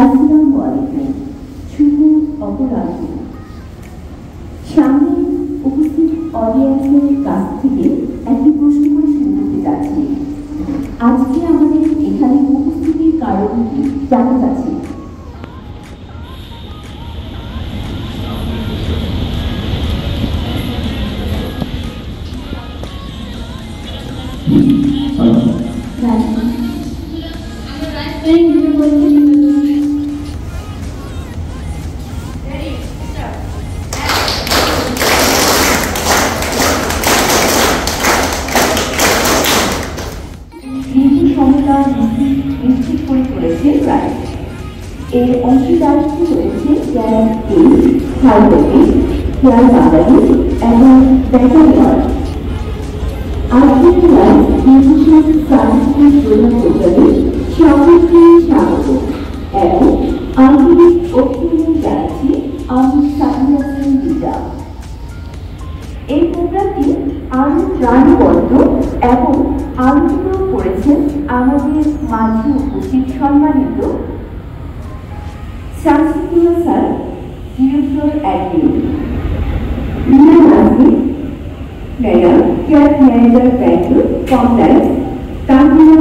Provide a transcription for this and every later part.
আসসালামু আলাইকুম। শুভ অপরাহ্ন। সামনে উপস্থিত অডিয়েন্সের কাছ থেকে একটি প্রশ্ন করে শুরু করতে যাচ্ছি। আজকে আমাদের এখানে উপস্থিতির কারণ কি জানতে চাচ্ছি। নিশ্চিত করে তুলেছে রায়। এর অংশীদারিত্ব রয়েছে জ্ঞান হাইডেকে, জ্ঞান বাঙালি এবং ব্যাটারিয়ার। আজকের রায় নির্দেশক সাংস্কৃতিক প্রধান প্রচারে সকলকে স্বাগত এবং আন্তরিক অভিনন্দন জানাচ্ছি আমি সাবিনা সিনজিদা। এই প্রোগ্রামটি আরো প্রাণবন্ত এবং আলোচিত করেছেন আমাদের মাঝে উপস্থিত সম্মানিত Shamsuddoula sir, director admin, Rina Najmi madam, care manager bank complex, Tanzila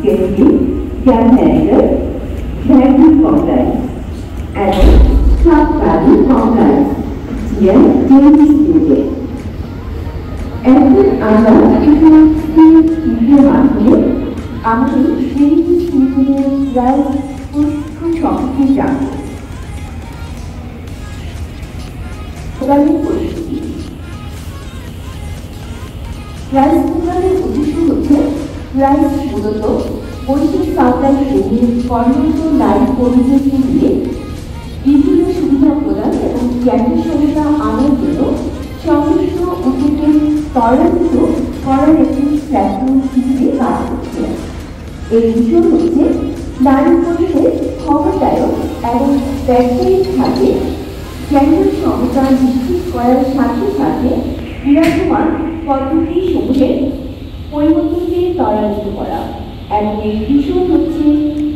KC care manager bank complex এবং sub valley complex GM JMC limited. এখন আমরা কিছু ভিডিওর মাধ্যমে আমাদের সেই স্কুলের প্রায় প্রশিক্ষণ সম্পর্কে জানব। প্রোগ্রামের পরিস্থিতি। রাইস প্রোগ্রামের উদ্দেশ্য হচ্ছে রাইস মূলত বৈশ্বিক সাপ্লাই শ্রেণীর কর্মরত নারী কর্মীদেরকে নিয়ে বিভিন্ন সুবিধা প্রদান এবং জ্ঞানের সুবিধা আনার জন্য সমস্ত উদ্যোগকে ত্বরান্বিত করার একটি প্ল্যাটফর্ম হিসেবে কাজ করছে। এর বিষয় হচ্ছে নারী কর্মীদের ক্ষমতায়ন এবং ব্যবসায়িক খাতে জ্ঞানের সমতা নিশ্চিত করার সাথে সাথে বিরাজমান পদ্ধতি সমূহের পরিবর্তনকে ত্বরান্বিত করা এবং এর বিষয় হচ্ছে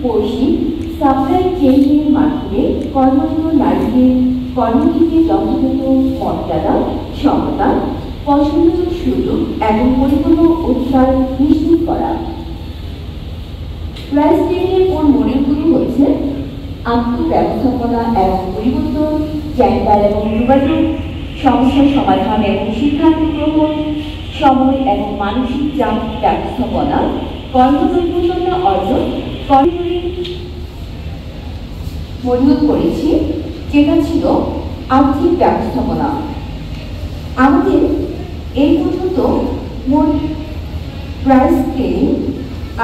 বৈশ্বিক সাপ্লাই চেইনের মাধ্যমে কর্মরত নারীদের কর্মক্ষেত্রে যথাযথ মর্যাদা, সমতা, পছন্দের সুযোগ এবং পরিপূর্ণ অধিকার নিশ্চিত করা। রাইস ট্রেনিংয়ের মূল মডেলগুলো হচ্ছে আত্মব্যবস্থাপনা এবং পরিবর্তন, জেন্ডার এবং যোগাযোগ, সমস্যার সমাধান এবং সিদ্ধান্ত গ্রহণ, সময় এবং মানসিক চাপ ব্যবস্থাপনা, কর্মদক্ষতা অর্জন, মডিউল করেছি যেটা ছিল আর্থিক ব্যবস্থাপনা। আমাদের এই পর্যন্ত মোট প্রাইস ট্রেনিং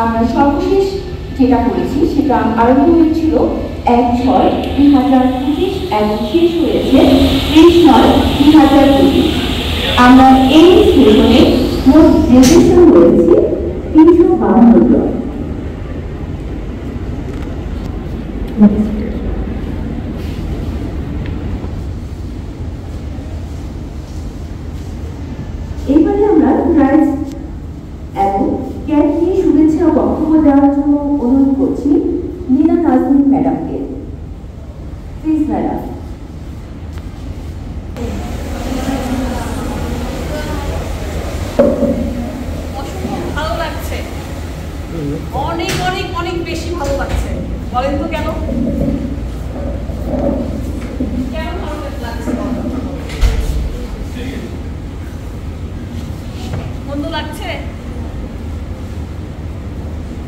আমরা সর্বশেষ যেটা করেছি সেটা আরম্ভ হয়েছিল 1/6/2025 এবং শেষ হয়েছে 30/9/2025। আমরা এই সেশনে মোট রেজিস্ট্রেশন রয়েছে 352 জন। এবারে আমরা রাইস এবং ক্যাট নিয়ে শুভেচ্ছা বক্তব্য দেওয়ার জন্য অনুরোধ করছি নীলা নাজমিন ম্যাডামকে। Please madam. ভালো লাগছে, অনেক অনেক অনেক বেশি ভালো লাগছে। বলেন তো কেন কেন ভালো লাগছে? মন্দ লাগছে?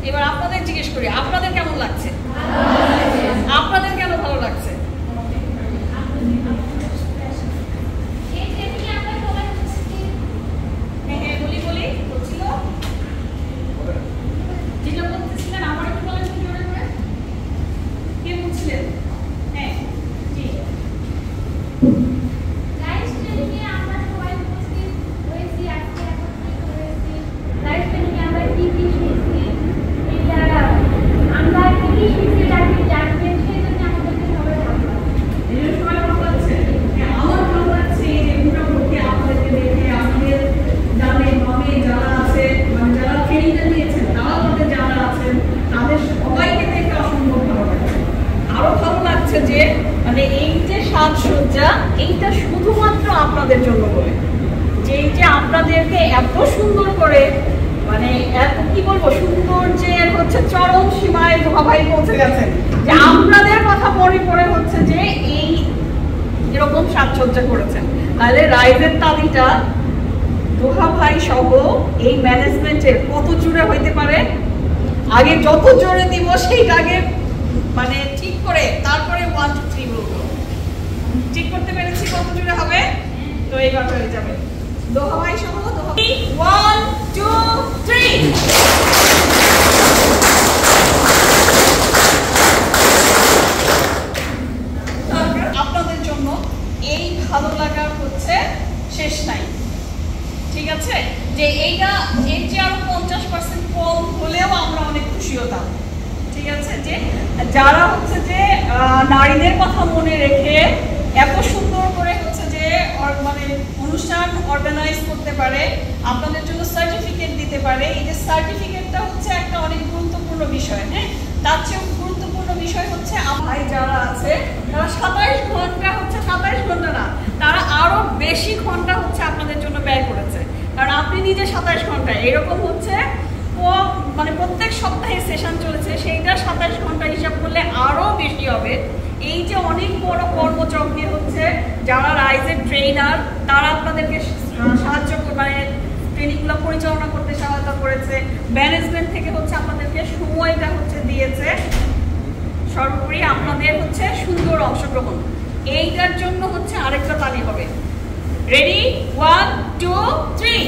এবার আপনাদের জিজ্ঞেস করি, আপনাদের কেমন লাগছে? আপনাদের কেন ভালো লাগছে? বলি বলছিল যেটা বলতেছিলেন আমার একটু বলেন কে বলছিলেন? হ্যাঁ জি, লাইভ স্ট্রিমিং এ আমরা সবাই উপস্থিত হয়েছি, আজকে একত্রিত হয়েছি। লাইভ স্ট্রিমিং এ আমরা কি কি শিখছি, এটা আমরা কি কি শিখছি জানবেন, সেই জন্য আমাদেরকে সবাই ভালো লাগছে। এই জন্য সবাই ভালো লাগছে। আমার ভালো লাগছে এই যে মোটামুটি আপনাদেরকে দেখে, আমাদের জানে মামে যারা আছে, মানে যারা ট্রেনিংটা দিয়েছেন তারা আমাদের যারা আছেন তাদের সবাইকে দেখে অসম্ভব ভালো লাগছে। আরো হচ্ছে যে মানে এই যে সাজসজ্জা এইটা শুধুমাত্র আপনাদের জন্য বলে, যে এই যে আপনাদেরকে এত সুন্দর করে মানে এত কি বলবো সুন্দর যে হচ্ছে চরম সীমায় ভাই পৌঁছে গেছেন, যে আপনাদের কথা মনে পড়ে হচ্ছে যে এই এরকম সাজসজ্জা করেছেন। তাহলে রাইজের তালিটা দোহা ভাই সহ এই ম্যানেজমেন্টের কত জোরে হইতে পারে, আগে যত জোরে দিব সেইটা আগে মানে ঠিক করে তারপরে 1 2 3 বলবো। ঠিক করতে পেরেছি কত জোরে হবে, তো এইবার হয়ে যাবে দোহা ভাই সহ দোহা 1 2 3। আপনাদের জন্য এই ভালো লাগার হচ্ছে শেষ নাই, ঠিক আছে, যে এইটা এর যে আরো 50% কম হলেও আমরা অনেক খুশি হতাম, ঠিক আছে, যে যারা হচ্ছে যে নারীদের কথা মনে রেখে এত সুন্দর করে হচ্ছে যে মানে অনুষ্ঠান অর্গানাইজ করতে পারে, আপনাদের জন্য সার্টিফিকেট দিতে পারে। এই যে সার্টিফিকেটটা হচ্ছে একটা অনেক গুরুত্বপূর্ণ বিষয়। হ্যাঁ, তার চেয়েও গুরুত্বপূর্ণ বিষয় হচ্ছে ভাই যারা আছে তারা 27 ঘন্টা হচ্ছে 27 ঘন্টা না, তারা আরো বেশি ঘন্টা হচ্ছে আপনাদের জন্য ব্যয় করেছে। কারণ আপনি নিজে 27 ঘন্টা এরকম হচ্ছে মানে প্রত্যেক সপ্তাহে সেশন চলেছে, সেইটা 27 ঘন্টা হিসাব করলে আরো বেশি হবে। এই যে অনেক বড় কর্মচক্রে হচ্ছে যারা রাইজের ট্রেনার তারা আপনাদেরকে সাহায্য মানে ট্রেনিংগুলো পরিচালনা করতে সহায়তা করেছে, ম্যানেজমেন্ট থেকে হচ্ছে আপনাদেরকে সময়টা হচ্ছে দিয়েছে, সর্বোপরি আপনাদের হচ্ছে সুন্দর অংশগ্রহণ, এইটার জন্য হচ্ছে আরেকটা তালি হবে। রেডি 1 2 3।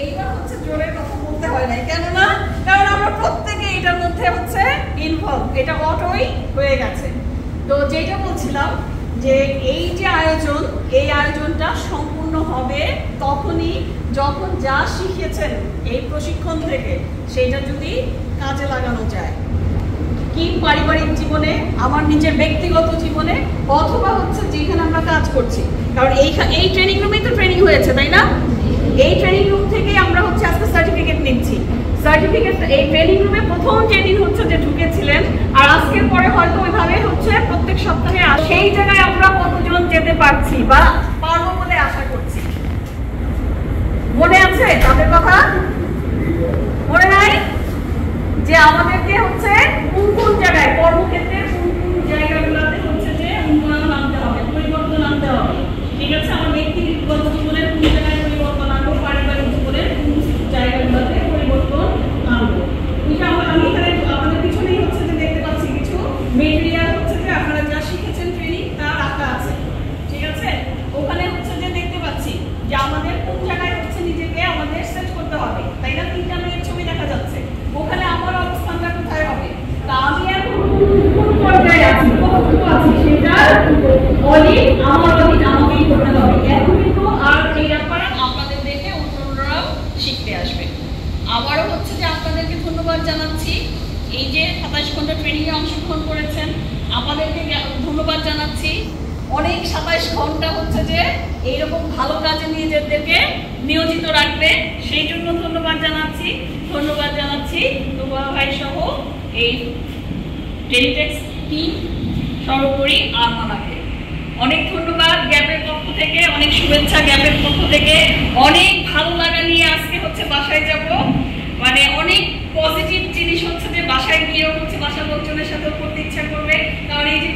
এইবার হচ্ছে জোরের কথা বলতে হয় না, কেন না, কারণ আমরা প্রত্যেকে এটার মধ্যে হচ্ছে ইনভলভ, এটা অটোই হয়ে গেছে। তো যেটা বলছিলাম যে এই যে আয়োজন, এই আয়োজনটা সম্পূর্ণ হবে তখনই যখন যা শিখেছেন এই প্রশিক্ষণ থেকে সেইটা যদি কাজে লাগানো যায়, কি পারিবারিক জীবনে, আমার নিজের ব্যক্তিগত জীবনে, অথবা হচ্ছে যেখানে আমরা কাজ করছি। কারণ এই ট্রেনিং রুমেই তো ট্রেনিং হয়েছে, তাই না? এই ট্রেনিং রুম থেকেই আমরা হচ্ছে আজকে সার্টিফিকেট নিচ্ছি। সার্টিফিকেট এই ট্রেনিং রুমে প্রথম যেদিন হচ্ছে যে ঢুকেছিলেন, আর আজকের পরে হয়তো ওইভাবে হচ্ছে প্রত্যেক সপ্তাহে সেই জায়গায় আমরা কতজন যেতে পারছি বা পারবো বলে আশা করছি। মনে আছে তাদের কথা? মনে নাই যে আমাদেরকে হচ্ছে কোন কোন জায়গায় কর্মক্ষেত্রে কোন কোন জায়গাগুলোতে হচ্ছে যে উন্নয়ন আনতে হবে, পরিবর্তন আনতে হবে, ঠিক আছে, আমার ব্যক্তিগত জীবনের কোন জায়গায় পরিবর্তন আনবো, পারিবারিক জীবনের কোন জায়গাগুলোতে পরিবর্তন আনবো। আমি এখানে আপনাদের পিছনেই হচ্ছে যে দেখতে পাচ্ছি কিছু মেটেরিয়াল হচ্ছে যে আপনারা যা শিখেছেন ট্রেনিং তা রাখা আছে, ঠিক আছে, ওখানে হচ্ছে যে দেখতে পাচ্ছি যে আমাদের কোন জায়গায় হচ্ছে নিজেকে আমাদের সেট করতে হবে, তাই না? 3টা মেয়ের ছবি দেখা যাচ্ছে, ওখানে আমার অবস্থানটা কোথায় হবে, তা আমি এখন কোন পর্যায়ে আছি, কতটুকু আছি, সেটা অনেক আমার অনেক আমাকেই করতে হবে। এখন কিন্তু আর এই ব্যাপারে আপনাদের দেখে অন্যরাও শিখতে আসবে। আবারও হচ্ছে যে আপনাদেরকে ধন্যবাদ জানাচ্ছি, এই যে 27 ঘন্টা ট্রেনিংয়ে অংশগ্রহণ করেছেন, আমাদেরকে ধন্যবাদ জানাচ্ছি। অনেক 27 ঘন্টা হচ্ছে যে এইরকম ভালো কাজে নিজেদেরকে নিয়োজিত রাখবে, সেই জন্য ধন্যবাদ জানাচ্ছি। ধন্যবাদ জানাচ্ছি দুবা ভাই সহ এই টেলিটেক্স টিম, সর্বোপরি আরমানাকে অনেক ধন্যবাদ। গ্যাপের পক্ষ থেকে অনেক শুভেচ্ছা, গ্যাপের পক্ষ থেকে অনেক ভালো লাগা নিয়ে আজকে হচ্ছে বাসায় যাব, মানে অনেক পজিটিভ জিনিস হচ্ছে যে বাসায় গিয়েও হচ্ছে বাসার লোকজনের সাথে করতে ইচ্ছা করবে, কারণ এই যে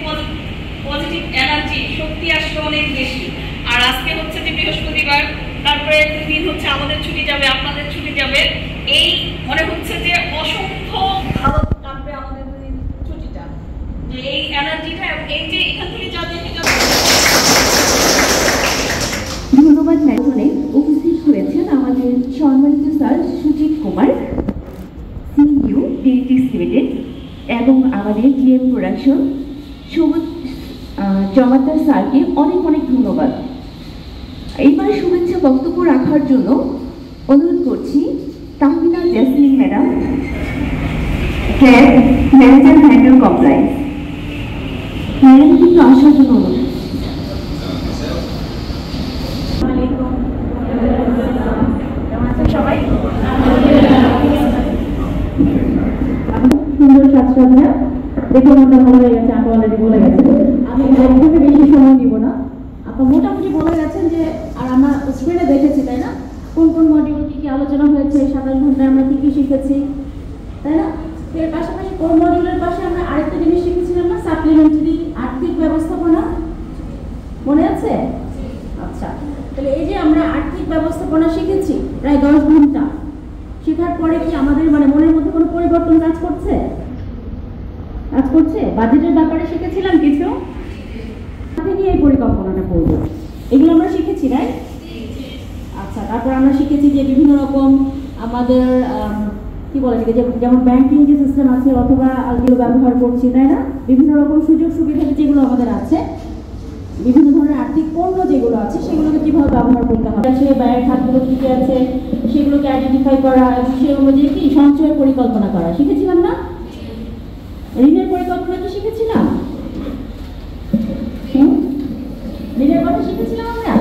পজিটিভ এনার্জি শক্তি আসবে অনেক বেশি। আর আজকে হচ্ছে যে বৃহস্পতিবার, তারপরে 2 দিন হচ্ছে আমাদের ছুটি যাবে, আপনাদের ছুটি যাবে, এই মনে হচ্ছে যে অসংখ্য ভালো কাটবে আমাদের ছুটিটা, যে এই এনার্জিটা এই যে এখান থেকে যা দেখে যাবে। ধন্যবাদ ম্যাডামে উপস্থিত হয়েছেন আমাদের সম্মানিত sir Sujit Kumar, CEO teletex limited, এবং আমাদের জিএম প্রোডাকশন সবুজ জমাদার স্যারকে অনেক অনেক ধন্যবাদ। এইবার শুভেচ্ছা বক্তব্য রাখার জন্য অনুরোধ করছি Tahmina jasmine madam, head manager handle compliance, madam কিন্তু আসার জন্য অনুরোধ। সবাই নমস্কার ভাইয়া, দেখে মনটা ভালো হয়ে গেছে। আপু অলরেডি বলে গেছে, আমি একদমই বেশি সময় নিব না। আপু মোটামুটি বলে গেছেন যে, আর আমরা স্ক্রিনে দেখেছি তাই না, কোন কোন মডিউল কি কি আলোচনা হয়েছে, 27 ঘন্টায় আমরা কি কি শিখেছি তাই না। এর পাশাপাশি কোন মডিউলের পাশে আমরা আরেকটা জিনিস শিখেছিলাম না, সাপ্লিমেন্টারি আর্থিক ব্যবস্থাপনা, মনে আছে? আচ্ছা, তাহলে এই যে আমরা আর্থিক ব্যবস্থাপনা শিখেছি প্রায় 10 ঘন্টা, শেখার পরে কি আমাদের মানে মনের মধ্যে কোনো পরিবর্তন কাজ করছে? কাজ করছে? বাজেটের ব্যাপারে শিখেছিলাম কিছু, সাথে নিয়ে এই পরিকল্পনাটা করবো, এগুলো আমরা শিখেছি রাইট? আচ্ছা, তারপর আমরা শিখেছি যে বিভিন্ন রকম আমাদের কি বলে যে যেমন ব্যাংকিং যে সিস্টেম আছে অথবা যেগুলো ব্যবহার করছি তাই না, বিভিন্ন রকম সুযোগ সুবিধা যেগুলো আমাদের আছে, বিভিন্ন ধরনের আর্থিক পণ্য যেগুলো আছে সেগুলোকে কিভাবে ব্যবহার করতে হবে, সে ব্যয়ের খাতগুলো কি কি আছে সেগুলোকে আইডেন্টিফাই করা এবং সেই অনুযায়ী কি সঞ্চয়ের পরিকল্পনা করা শিখেছিলাম না? ঋণের পরিকল্পনা কি শিখেছিলাম? ঋণের কথা শিখেছিলাম আমরা।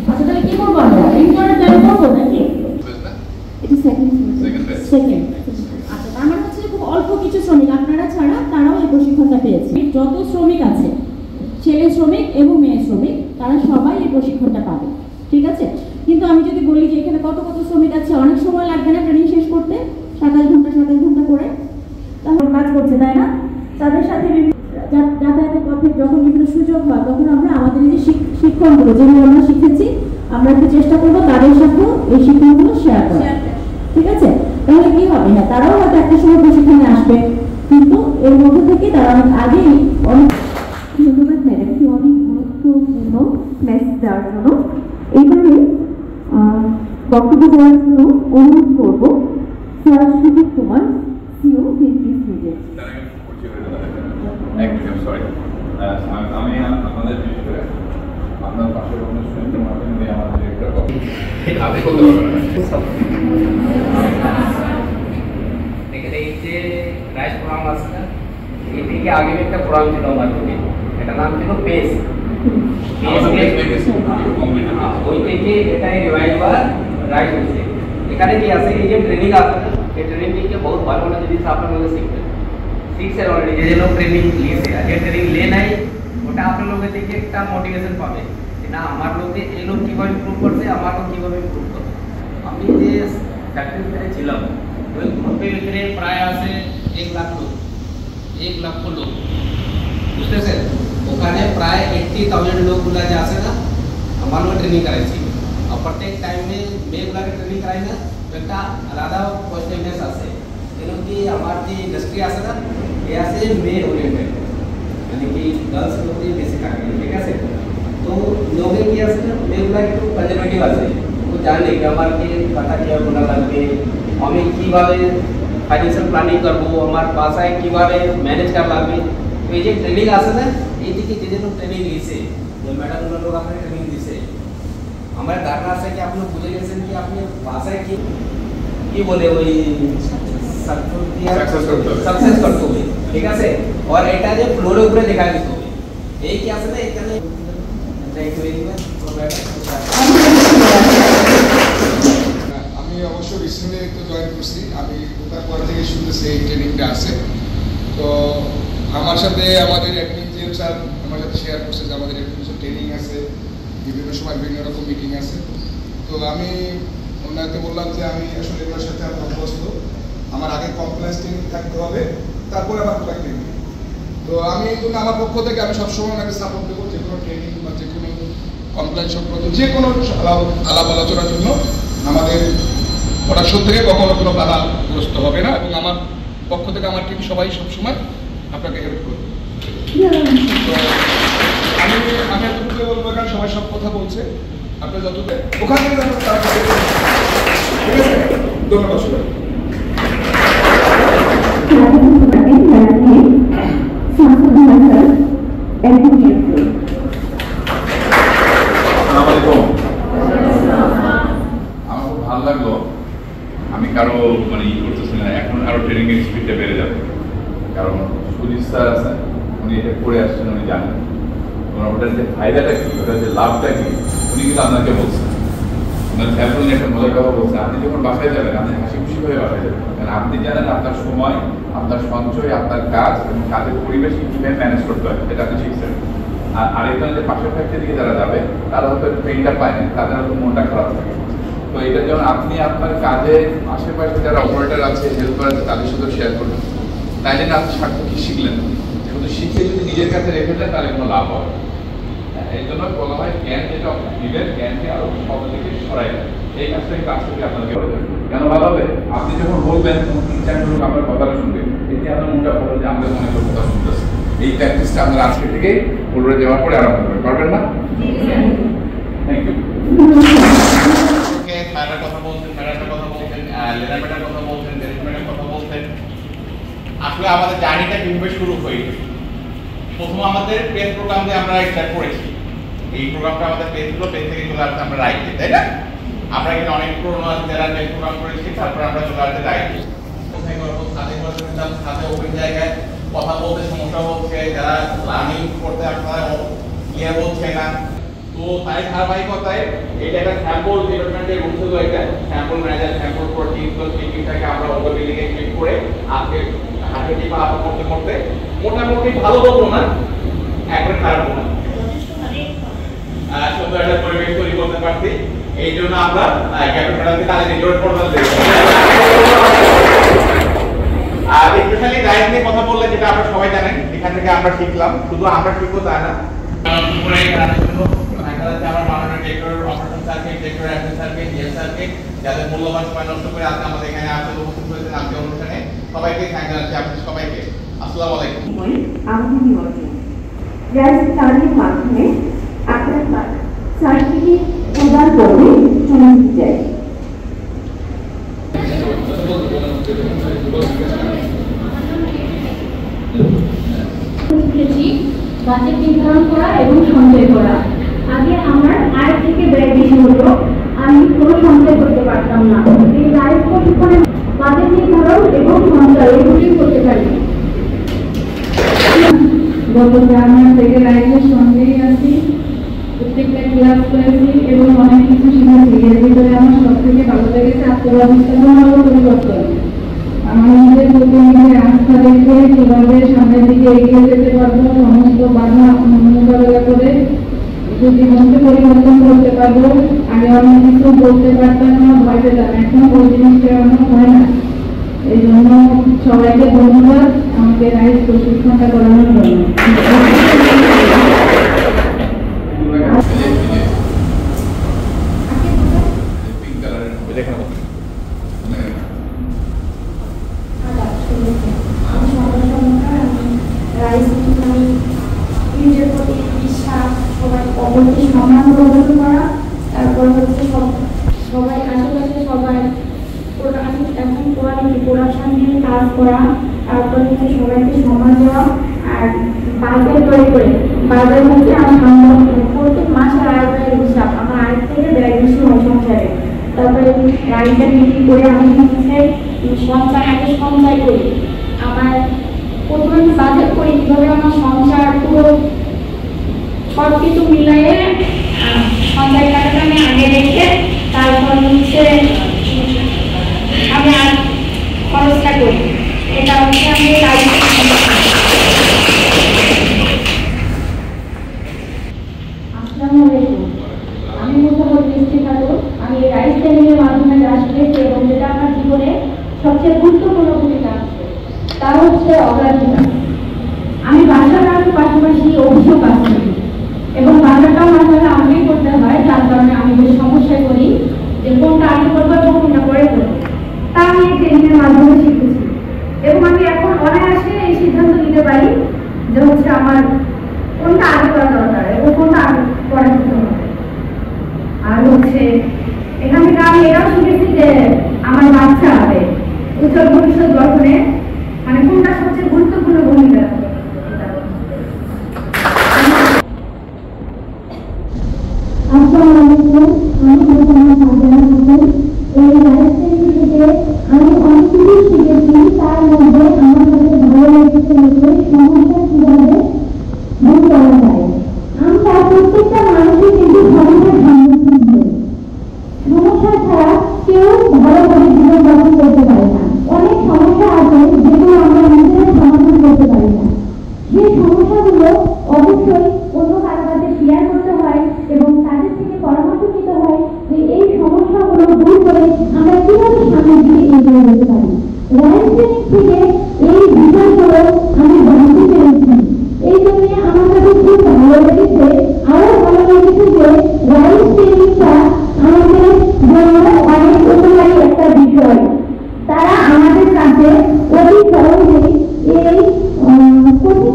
আচ্ছা, তাহলে কি করবো আমরা? ঋণ করার প্ল্যান করবো নাকি? এটা সেকেন্ড। আচ্ছা, তার মানে হচ্ছে খুব অল্প কিছু শ্রমিক আপনারা ছাড়া তারাও এই প্রশিক্ষণটা পেয়েছে। যত শ্রমিক আছে, ছেলে শ্রমিক এবং মেয়ে শ্রমিক, তারা সবাই এই প্রশিক্ষণটা পাবে, ঠিক আছে? কিন্তু আমি যদি বলি যে এখানে কত কত শ্রমিক আছে, অনেক সময় লাগবে না ট্রেনিং শেষ করতে, 27 ঘন্টা করে তাহলে কাজ করছে তাই না। তাদের সাথে যাতায়াতের পথে যখন বিভিন্ন সুযোগ হয় তখন আমরা আমাদের এই যে শিক্ষণগুলো যেগুলো আমরা শিখেছি আমরা একটু চেষ্টা করবো তাদের সাথেও এই শিক্ষণগুলো শেয়ার করা, ঠিক আছে? তাহলে কি হবে, হ্যাঁ তারাও হয়তো একটা সময় প্রশিক্ষণে আসবে, কিন্তু এর মধ্যে থেকে তারা অনেক আগেই অনেক ধন্যবাদ ম্যাডামকে অনেক গুরুত্বপূর্ণ মেসেজ দেওয়ার জন্য। এইবারে বক্তব্য দেওয়ার জন্য অনুরোধ করবো sir Sujit Kumar, CEO Hindi studio. আমি আপনাদের বিশেষ করে আপনার পাশের অনুষ্ঠানের মাধ্যমে আমাদের ডিরেক্টর আপনি বলতে দেখেন এই যে রাইস প্রোগ্রাম আছে না, এই থেকে আগে একটা প্রোগ্রাম ছিল আমার থেকে, এটা নাম ছিল পেস। ওই থেকে এটাই রিভাইভার রাইস হয়েছে। এখানে কি আছে, এই যে ট্রেনিং আছে না, এই ট্রেনিং থেকে बहुत ভালো ভালো জিনিস আপনার মধ্যে শিখবেন। শিখছে অলরেডি, যে লোক ট্রেনিং লিয়েছে আর যে ট্রেনিং লে নাই, ওটা আপনার লোকের থেকে একটা মোটিভেশন পাবে যে না আমার লোকে এই লোক কীভাবে ইমপ্রুভ করছে, আমারও কীভাবে ইমপ্রুভ করছে। আমি যে ফ্যাক্টরিতে ছিলাম ওই গ্রুপের ভিতরে প্রায় আছে 1 লাখ লোক, বুঝতেছেন? ওখানে প্রায় 80,000 লোকগুলা যে আছে না, আমার লোক ট্রেনিং করাইছি। আর প্রত্যেক টাইমে মেয়েগুলাকে ট্রেনিং করাই না, একটা আলাদা পজিটিভনেস আছে। কেন কি আমার যে ইন্ডাস্ট্রি আছে না, এ আছে মেয়ে ওরিয়েন্টেড, মানে কি গার্লস লোকই বেশি থাকে, ঠিক আছে? তো লোকে কি আছে না, মেয়েগুলা একটু কনজারভেটিভ আছে, ও জানে কি আমার কি কথা কীভাবে বলা লাগবে, আমি কীভাবে ফাইন্যান্সিয়াল প্ল্যানিং করবো, আমার বাসায় কীভাবে ম্যানেজ করা লাগবে। তো এই যে ট্রেনিং আছে না, এই দিকে যে লোক ট্রেনিং দিয়েছে, যে ম্যাডামগুলো লোক আপনাকে ট্রেনিং দিয়েছে, আমার ধারণা আছে কি আপনি বুঝে গেছেন কি আপনি বাসায় কি বলে ওই সাকসেস করতে হবে, ঠিক আছে? আর এটা যে ফ্লোরের উপরে দেখা দিতে হবে, এই কি আছে না এখানে আমি অবশ্য রিসেন্টলি একটু জয়েন করছি, আমি ওটার পর থেকে শুনতেছি এই ট্রেনিংটা আছে। তো আমার সাথে আমাদের অ্যাডমিন জেম স্যার আমার সাথে শেয়ার করছে যে আমাদের কিছু ট্রেনিং আছে, বিভিন্ন সময় বিভিন্ন রকম মিটিং আছে। তো আমি ওনাকে বললাম যে আমি আসলে এগুলোর সাথে আমি অভ্যস্ত, আমার আগে কমপ্লেন্স ট্রেনিং থাকতে হবে, তারপরে আমার প্রোডাক্ট ট্রেনিং। তো আমি এই জন্য আমার পক্ষ থেকে আমি সবসময় ওনাকে সাপোর্ট দেবো, যে কোনো ট্রেনিং বা যে কোনো কমপ্লেন সংক্রান্ত যে কোনো আলাপ আলোচনার জন্য আমাদের প্রোডাকশন থেকে কখনো কোনো বাধাগ্রস্ত হবে না, এবং আমার পক্ষ থেকে আমার টিম সবাই সবসময় আপনাকে হেল্প করবে। তো আমি এতটুকু বলবো, এখানে সবাই সব কথা বলছে, আপনি যতটা ওখান থেকে ঠিক আছে। ধন্যবাদ সবাই। আমার খুব ভালো লাগলো, আমি কারো মানে করতেছি না, এখন আরো ট্রেনিং এর স্পিডটা বেড়ে যাবে, কারণ সুজিত স্যার আছেন, উনি এটা করে আসছেন, উনি জানেন ওটার যে ফায়দাটা কি, ওটার যে লাভটা কি, উনি কিন্তু আপনাকে বলছেন। মানে স্যাম্পল নিয়ে একটা মজার কথা বলছে, আপনি যখন বাসায় যাবেন আপনি হাসি খুশি হয়ে বাসায় যাবেন, কারণ আপনি জানেন আপনার সময়, আপনার সঞ্চয়, আপনার কাজ এবং কাজের পরিবেশ কিভাবে ম্যানেজ করতে হয়, এটা আপনি শিখছেন। আর আরেকজন যে পাশের ফ্যাক্টরি দিকে যারা যাবে তারা হয়তো ট্রেনটা পায় না, তাদের হয়তো মনটা খারাপ থাকে। তো এটা যেমন আপনি আপনার কাজে আশেপাশে যারা অপারেটর আছে, হেল্পার আছে, তাদের সাথে শেয়ার করবেন, তাই জন্য আপনি সার্থকী শিখলেন। শুধু শিখে যদি নিজের কাছে রেখে দেন তাহলে কোনো লাভ হবে। এই জন্য বলা হয় জ্ঞান যেটা দিবেন, জ্ঞানকে আরো সব দিকে সরাই দেন। এই কাজটা কাজ থেকে আপনাকে করে দেবেন। কেন ভালো হবে? আপনি যখন বলবেন তখন 3-4 লোক আপনার কথাটা শুনবে, এতে আপনার মনটা ভালো যে আমাদের মনে করে কথা শুনতেছে। এই প্র্যাকটিসটা আপনারা আজকে থেকে পুরো যাওয়ার পরে আরম্ভ করবেন, পারবেন না? Thank you. স্যারের কথা বলছেন, ম্যাডামের কথা বলছেন, লেনার ম্যাডামের কথা বলছেন, ম্যাডামের কথা বলছেন। আসলে আমাদের জার্নিটা কিভাবে শুরু হয়েছে? প্রথম আমাদের পেজ প্রোগ্রাম দিয়ে আমরা স্টার্ট করেছি। এই প্রোগ্রামটা আমাদের পেজ ছিল, পেজ থেকে চলে আসছে আমরা রাইটে, তাই না? আমরা এখানে অনেক পুরোনো আছে যারা পেজ প্রোগ্রাম করেছি, তারপর আমরা চলে আসছে রাইটে। কোথায় করবো? সাথে ওপেন জায়গায় কথা বলতে সমস্যা হচ্ছে, যারা লার্নিং করতে আপনারা ক্লিয়ার হচ্ছে না। তো তাই ধারাবাহিকতায় এটা একটা স্যাম্পল ডেভেলপমেন্টের রুম ছিল, একটা স্যাম্পল ম্যানেজার, স্যাম্পল ফর টিমটাকে আমরা ওভার বিল্ডিংয়ে ক্লিক করে আজকে হাতে টিপা আপ করতে করতে মোটামুটি ভালো বলবো না, একবারে খারাপ না, সুন্দর একটা পরিবেশ তৈরি করতে পারছি। এই জন্য আমরা ক্যাপিটালকে তাহলে নিজের পোর্টাল দেব। আর স্পেশালি রাইট নিয়ে কথা বললে যেটা আপনারা সবাই জানেন, এখান থেকে আমরা শিখলাম, শুধু আমরা শিখবো তা না, আমার মাননীয় ডিরেক্টর অপারেশন স্যারকে, ডিরেক্টর অ্যাডমিন স্যারকে, ডিএম স্যারকে, যাদের মূল্যবান সময় নষ্ট করে আজকে আমাদের এখানে আসতে উপস্থিত হয়েছেন আজকে অনুষ্ঠানে, সবাইকে থ্যাংক জানাচ্ছি। আপনাদের সবাইকে আসসালামু আলাইকুম। আমাদের নিমন্ত্রণ রাইস স্টাডির মাধ্যমে আপনার সার্টিফিকেট প্রদান করে চলে যেতে চাই। বাজেট নির্ধারণ করা এবং সঞ্চয় করা। আগে আমার আয় থেকে ব্যয় বেশি হতো, আমি কোনো সঞ্চয় করতে পারতাম না। এই লাইফ প্রশিক্ষণে বাজেট নির্ধারণ এবং সঞ্চয় এগুলি করতে পারি। গত 4 মাস থেকে লাইফের সঙ্গেই আছি, প্রত্যেকটা ক্লাস করেছি এবং অনেক কিছু শিখেছি। এর ভিতরে আমার সব থেকে ভালো লেগেছে আত্মব্যবস্থাপনার পরিবর্তন। আমার নিজের প্রতি নিজের আস্থা রেখে কিভাবে সামনের দিকে এগিয়ে যেতে পারবো, সমস্ত বাধা মোকাবেলা করে জীবনকে পরিবর্তন করতে পারবো। আগে অনেক কিছু বলতে পারতাম না, ভয় পেতাম, এখন ওই জিনিসটা আমার হয় না। এই জন্য সবাইকে ধন্যবাদ আমাকে রাইস প্রশিক্ষণটা করানোর জন্য। নিজের প্রতি বিশ্বাস, সবাই অপরকে সম্মান প্রদান করা, তারপর হচ্ছে সবাই আশেপাশে সবাই এখন কোয়ালিটি প্রোডাকশন নিয়ে কাজ করা, তারপর হচ্ছে সবাইকে সম্মান দেওয়া। আর বাজেট তৈরি করে বাজার মধ্যে আমার প্রত্যেক মাসের আয় ব্যয়ের হিসাব, আমার আয় থেকে ব্যয় বেশি হয় সংসারে। তারপরে রাইটার মিটিং করে আমি হচ্ছে সঞ্চয় আগে সঞ্চয় করি। আমার প্রথমে বাজেট করি কীভাবে আমার সংসার পুরো সব কিছু মিলিয়ে সঞ্চয় টাকাটা আমি আগে রেখে তারপর হচ্ছে আমি আর খরচটা করি। এটা হচ্ছে আমি আসসালামু আলাইকুম, আমি মোসাম্মদ মিষ্টি খাতুন। আমি রাইস ট্রেনিংয়ের মাধ্যমে কাজ পেয়েছি এবং যেটা আমার জীবনে সবচেয়ে গুরুত্বপূর্ণ ভূমিকা আছে তা হচ্ছে অগ্রাধিকার। আমি বাসা কাজের পাশাপাশি অফিসেও কাজ করি এবং বাসাটাও মাঝে আমাকেই করতে হয়, যার কারণে আমি বেশ সমস্যায় করি যে কোনটা আগে করবো এবং কোনটা পরে করবো। তা আমি এই ট্রেনিংয়ের মাধ্যমে শিখেছি এবং আমি এখন অনায়াসে এই সিদ্ধান্ত নিতে পারি যে হচ্ছে আমার কোনটা আগে করা দরকার এবং কোনটা আগে পরে করতে হবে। আর হচ্ছে এখান থেকে আমি এটাও শিখেছি যে আমার বাচ্চা হবে উজ্জ্বল ভবিষ্যৎ গঠনে মানে কোনটা সবচেয়ে গুরুত্বপূর্ণ ভূমিকা রাখে। আমি অনেক কিছু শিখেছি, তার মধ্যে আমার কাছে ভালো লেগেছে সমস্যা কিভাবে দূর করা যায়। আমরা প্রত্যেকটা মানুষই কিন্তু ক্ষমতার সম্মুখীন হই। যেতে পারি। রাইস ট্রেনিং থেকে এই বিষয়গুলো আমি জানতে পেরেছি। এই জন্য আমার কাছে খুব ভালো লেগেছে। আরো ভালো লেগেছে যে রাইস ট্রেনিংটা আমাদের জন্য অনেক উপকারী একটা বিষয়। তারা আমাদের কাছে অতি সহজেই এই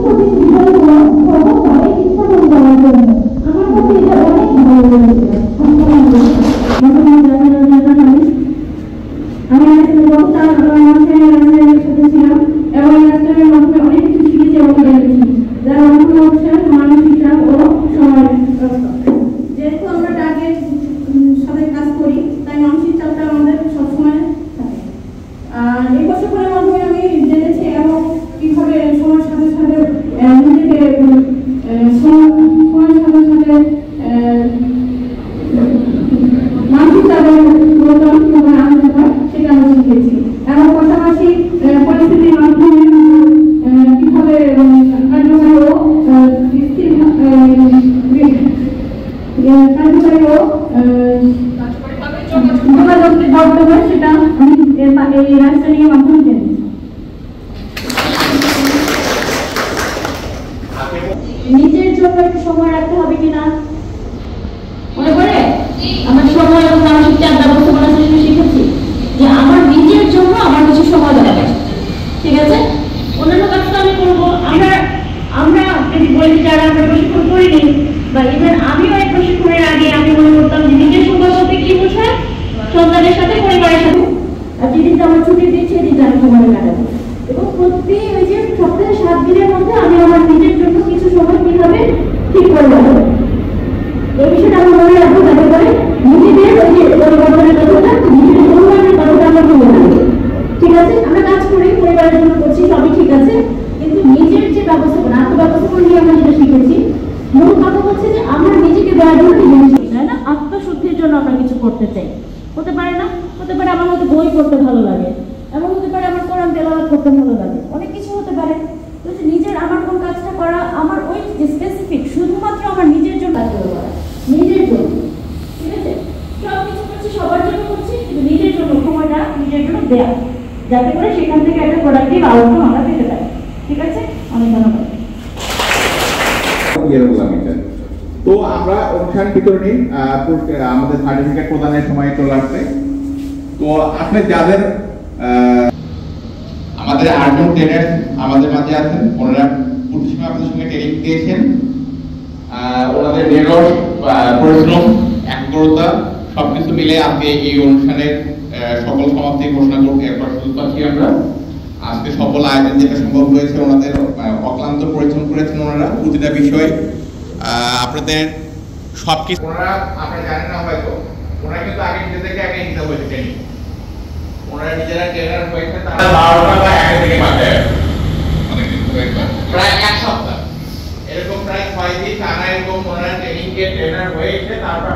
কঠিন বিষয়গুলো সহজভাবে স্থাপন করার জন্য আমার কাছে এটা অনেক ভালো লেগেছে। আমি ছিলাম এবং রাস্তার মাধ্যমে অনেক কিছু শিখেছি এবং জেনেছি, যার অন্যতম হচ্ছে মানসিক চাপ ও সময় ব্যবস্থা। যেহেতু আমরা টার্গেট সাথে কাজ করি, তাই মানসিক চাপটা আমাদের সবসময় থাকে। আর এই প্রশিক্ষণের মাধ্যমে আমি জেনেছি এবং কিভাবে সময়ের সাথে সাথে নিজেকে সময়ের সাথে সাথে মানসিক চাপের কিভাবে আনতে হয় সেটা আমি শিখেছি এবং পাশাপাশি পরিস্থিতির মাধ্যমে কিভাবে কার্যকরী ও যোগাযোগ করতে হয় সেটা আমি এই রাজধানীর মাধ্যমে জেনেছি। নিজের জন্য একটু সময় রাখতে হবে কিনা মনে করে আমার সময় এবং মানসিক চাপ ব্যবস্থাপনা শিখেছি যে আমার নিজের জন্য আমার কিছু সময় দেওয়া, ঠিক আছে? অন্যান্য কাজ তো আমি করবো। আমরা যদি বলি যারা আমরা প্রশিক্ষণ করিনি বা ইভেন আমিও এই প্রশিক্ষণের আগে আমি মনে করতাম যে নিজের সময় বলতে কি বোঝায়, সন্তানের সাথে পরিবারের সাথে, আর যেদিনটা আমার ছুটি দিচ্ছে সেদিনটা আমি সময় কাটাবো এবং প্রতি ওই যে সপ্তাহে 7 দিনের মধ্যে আমি আমার নিজের জন্য কিছু সময় কিভাবে ঠিক করে নেবো এই বিষয়টা আমরা মনে রাখবো, যাতে করে নিজেদের ওই যে পরিবর্তনের কথাটা নিজেদের পরিবারের কথাটা আমরা ভুলে রাখবো, ঠিক আছে? আমরা কাজ করি পরিবারের জন্য করছি, সবই ঠিক আছে, কিন্তু নিজের যে ব্যবস্থাপনা আত্মব্যবস্থাপনা নিয়ে আমরা যেটা শিখেছি, মূল কথা হচ্ছে যে আমরা নিজেকে দেওয়ার জন্য জিনিস তাই না, আত্মশুদ্ধির জন্য আমরা কিছু করতে চাই। হতে পারে না, হতে পারে আমার হয়তো বই পড়তে ভালো লাগে, এমন হতে পারে আমার কোরআন তেলাওয়াত করতে ভালো লাগে, অনেক কিছু হতে পারে। তো নিজের আমার কোন কাজটা করা আমার ওই স্পেসিফিক শুধুমাত্র আমার নিজের জন্য কাজ করা, নিজের জন্য, ঠিক আছে? সব কিছু করছি সবার জন্য করছি, কিন্তু নিজের জন্য সময়টা নিজের জন্য দেয়া, যাতে করে সেখান থেকে একটা প্রোডাক্টিভ আউটকাম আমরা পেতে পারি, ঠিক আছে? অনেক ধন্যবাদ। তো আমরা অনুষ্ঠান বিতরণী আমাদের সার্টিফিকেট প্রদানের সময় চলে আসছে। তো আপনি যাদের আমাদের 8 জন ট্রেনার আমাদের মাঝে আছেন, ওনারা পূর্ণ সময় আমাদের সঙ্গে ট্রেনিং দিয়েছেন। ওনাদের মেহনত, পরিশ্রম, একাগ্রতা সবকিছু মিলে আজকে এই অনুষ্ঠানের সকল সমাপ্তি ঘোষণা করতে প্রস্তুত আছি আমরা। আজকে সফল আয়োজন যেটা সম্ভব হয়েছে, ওনাদের অক্লান্ত পরিশ্রম করেছেন ওনারা প্রতিটা বিষয়ে। আপনাদের সবকিছু ওনারা আপনারা জানেন না হয়তো, ওনারা কিন্তু আগে নিজেদেরকে আগে নিতে হয়েছে ট্রেনিং, ওনারা নিজেরা ট্রেনার হয়েছে তারা 12টা বা 1 থেকে বাজে প্রায় 1 সপ্তাহ এরকম প্রায় 6 দিন টানা এরকম ওনারা ট্রেনিং কে ট্রেনার হয়েছে। তারপর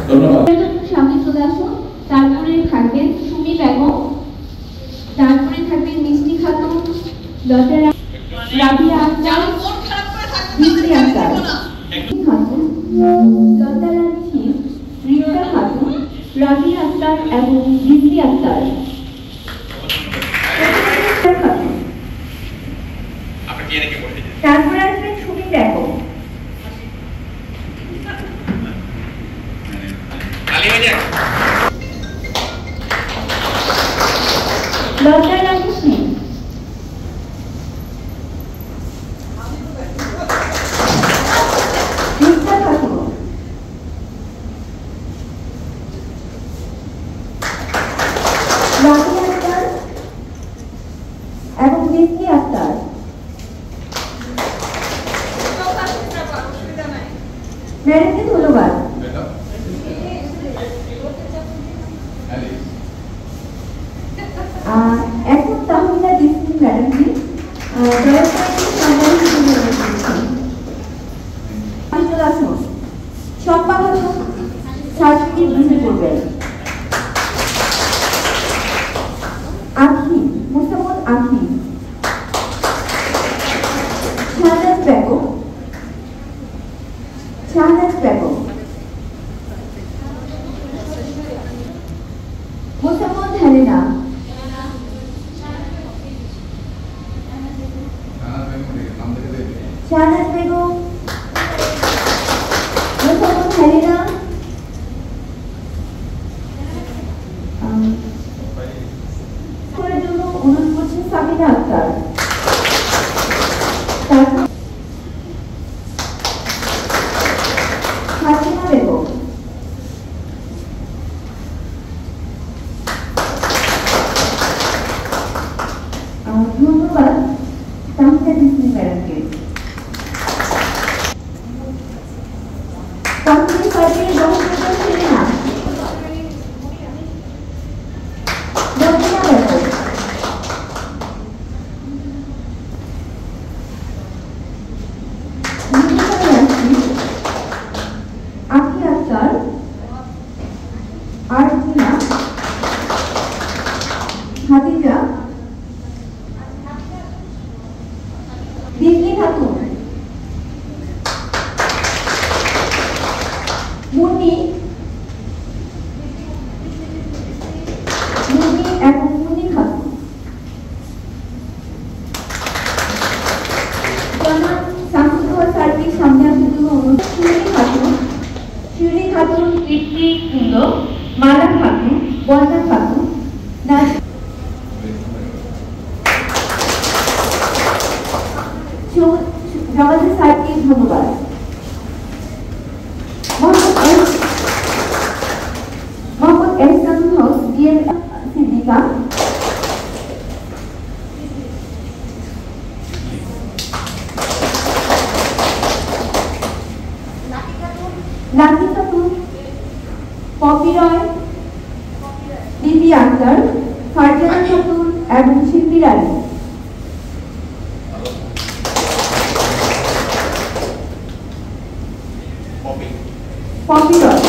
ধন্যবাদ। সামনে চলে আসুন। তারপরে থাকবেন সুমি বেগম, তারপরে থাকবেন মিষ্টি খাতুন, লতা রাবিয়া আক্তার, মিষ্টি আক্তার খাতুন, লতা রানী, রিক্তা খাতুন, রাবিয়া আক্তার এবং মিষ্টি আক্তার। তারপরে আসবেন সুমি বেগম, লতা রানী, রিক্তা খাতুন, রাবিয়া আক্তার এবং মিষ্টি আক্তার। ম্যাডামকে ধন্যবাদ। এখন তাহমিনা ডিসি ম্যাডামকে সম্পাদক সার্টিফিকেট গ্রহণ করবেন। আখি মোসাম্মদ, আখি শাহনাজ বেগম, শাহনাজ বেগম হেলেনা, শাহনাজ বেগম, মোসাম্মদ হেলেনা, জন্য অনুরোধ করছেন সাবিনা আক্তার। ফাতিমা বেগম, ধন্যবাদ তাহসিন ইসলাম ম্যাডামকে। কমিটি পার্টির বক্তব্য ছিলেন না রবিনা বেগম, আখি আক্তার, আরজিনা, খাদিজা, দিল্লি খাতুন, মুন্নি এবং মুন্নি খাতুন, জনাব শামসুল সার্বিক সামনে আসার জন্য অনুরোধ। শিউলি খাতুন, কীর্তি কুন্দ, মালা খাতুন, বন্দা খাতুন, আমাদের স্যারকে ধন্যবাদ। মোহাম্মদ এহসানুল হক, ডিএম সিদ্দিকা, নাকি খাতুন, পপি রয়, দিদি আক্তার, ফারজানা খাতুন এবং শিল্পী রানী। পপি রয়,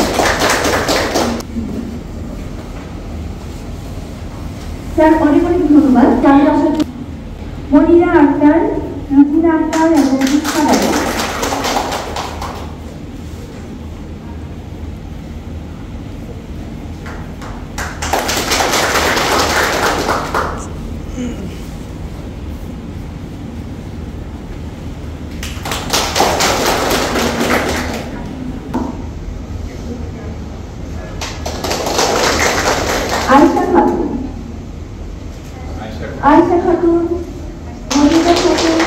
স্যার অনেক অনেক ধন্যবাদ। মনিরা আক্তার, রুজিনা আক্তার এবং শিক্ষা রানী। আয়েশা খাতুন, মনিকা খাতুন,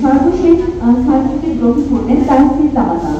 সর্বশেষ সার্টিফিকেট গ্রহণ করলেন তাহসিন তামান্না।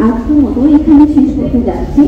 আজকের মতো এখানে শেষ করতে যাচ্ছি।